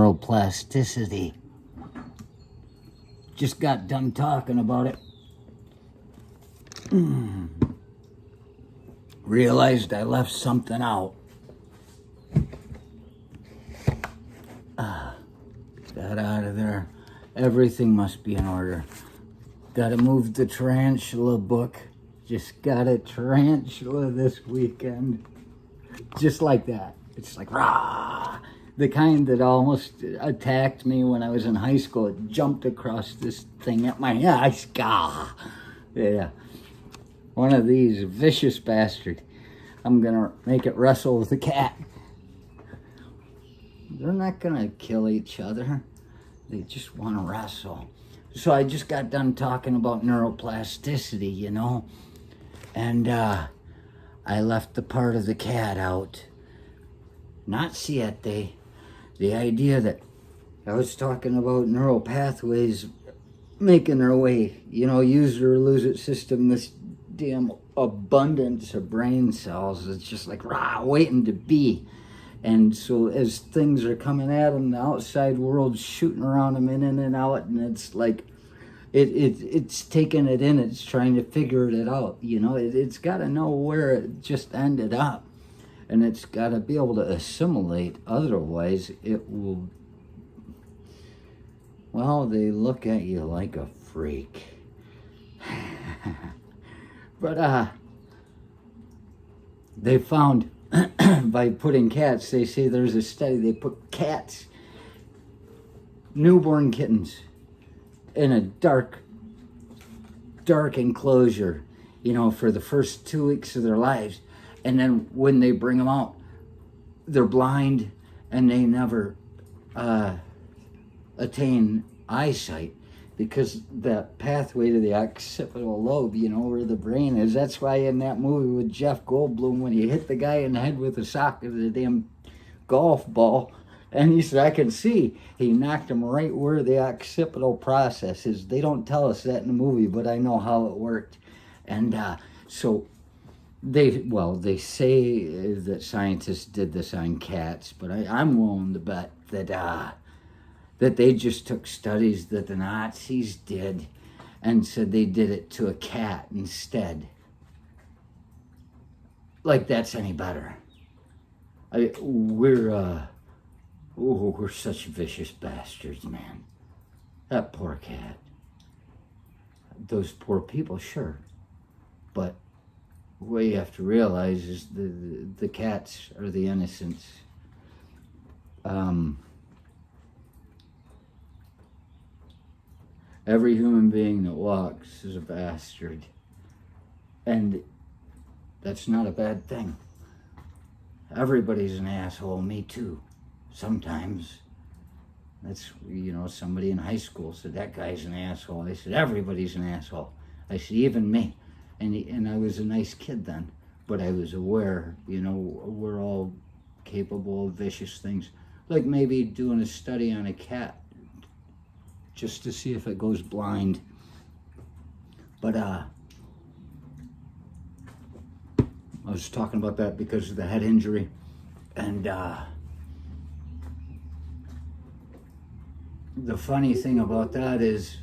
neuroplasticity. Just got done talking about it. Realized I left something out. Got out of there. Everything must be in order. Gotta move the tarantula book. Just got a tarantula this weekend. Just like that. It's like, rah! The kind that almost attacked me when I was in high school. It jumped across this thing at my eyes. Yeah. One of these, vicious bastard. I'm gonna make it wrestle with the cat. They're not gonna kill each other. They just wanna wrestle. So I just got done talking about neuroplasticity, you know? And I left the part of the cat out. Not siete. The idea that I was talking about neural pathways making their way, you know, use it or lose it system, this damn abundance of brain cells. It's just like, rah, waiting to be. And so as things are coming at them, the outside world's shooting around them in and out, and it's like, it's taking it in, it's trying to figure it out, you know? It's got to know where it just ended up. And it's got to be able to assimilate, otherwise it will, well, they look at you like a freak. But they found, by putting cats, they say there's a study, they put cats, newborn kittens, in a dark enclosure, you know, for the first 2 weeks of their lives. And then when they bring them out, they're blind and they never attain eyesight, because that pathway to the occipital lobe, you know, where the brain is. That's why in that movie with Jeff Goldblum, when he hit the guy in the head with the socket of the damn golf ball, and he said, I can see, he knocked him right where the occipital process is. They don't tell us that in the movie, but I know how it worked. And so they say that scientists did this on cats, but I'm willing to bet that they just took studies that the Nazis did and said they did it to a cat instead. Like that's any better. We're such vicious bastards, man. That poor cat. Those poor people, sure. But what you have to realize is the cats are the innocents. Every human being that walks is a bastard. And that's not a bad thing. Everybody's an asshole, me too. Sometimes. That's, you know, somebody in high school said, that guy's an asshole. I said, everybody's an asshole. I said, even me. And I was a nice kid then, but I was aware, you know, we're all capable of vicious things. Like maybe doing a study on a cat just to see if it goes blind. But I was talking about that because of the head injury. And the funny thing about that is,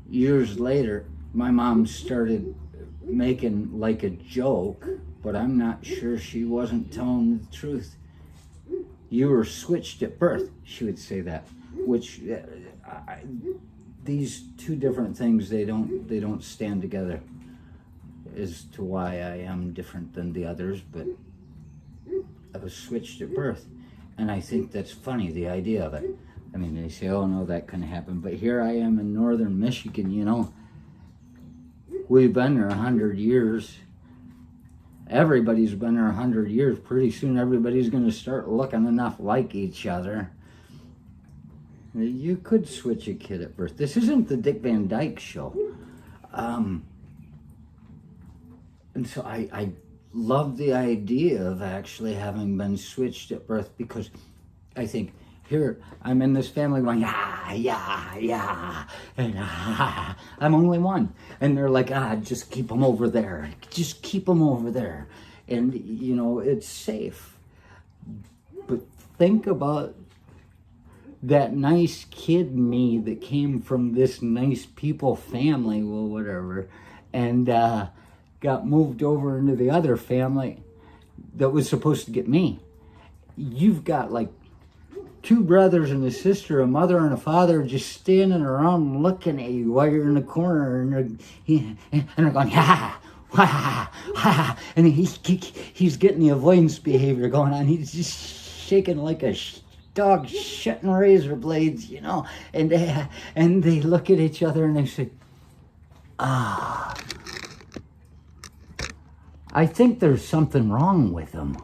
years later, my mom started making like a joke, but I'm not sure she wasn't telling the truth. You were switched at birth, she would say that, which these two different things, they don't stand together as to why I am different than the others, but I was switched at birth. And I think that's funny, the idea of it. I mean, they say, oh no, that couldn't happen, but here I am in northern Michigan, you know. We've been there 100 years. Everybody's been there 100 years. Pretty soon everybody's going to start looking enough like each other. You could switch a kid at birth. This isn't the Dick Van Dyke Show. And so I love the idea of actually having been switched at birth, because I think, here, I'm in this family going, yeah, and I'm only one. And they're like, just keep them over there. Just keep them over there. And, you know, it's safe. But think about that nice kid me that came from this nice people family, well, whatever, and got moved over into the other family that was supposed to get me. You've got like two brothers and a sister, a mother and a father, just standing around looking at you while you're in the corner, and they're going, ha, ha, ha, and he's getting the avoidance behavior going on. He's just shaking like a dog shitting razor blades, you know, and they look at each other and they say, I think there's something wrong with him.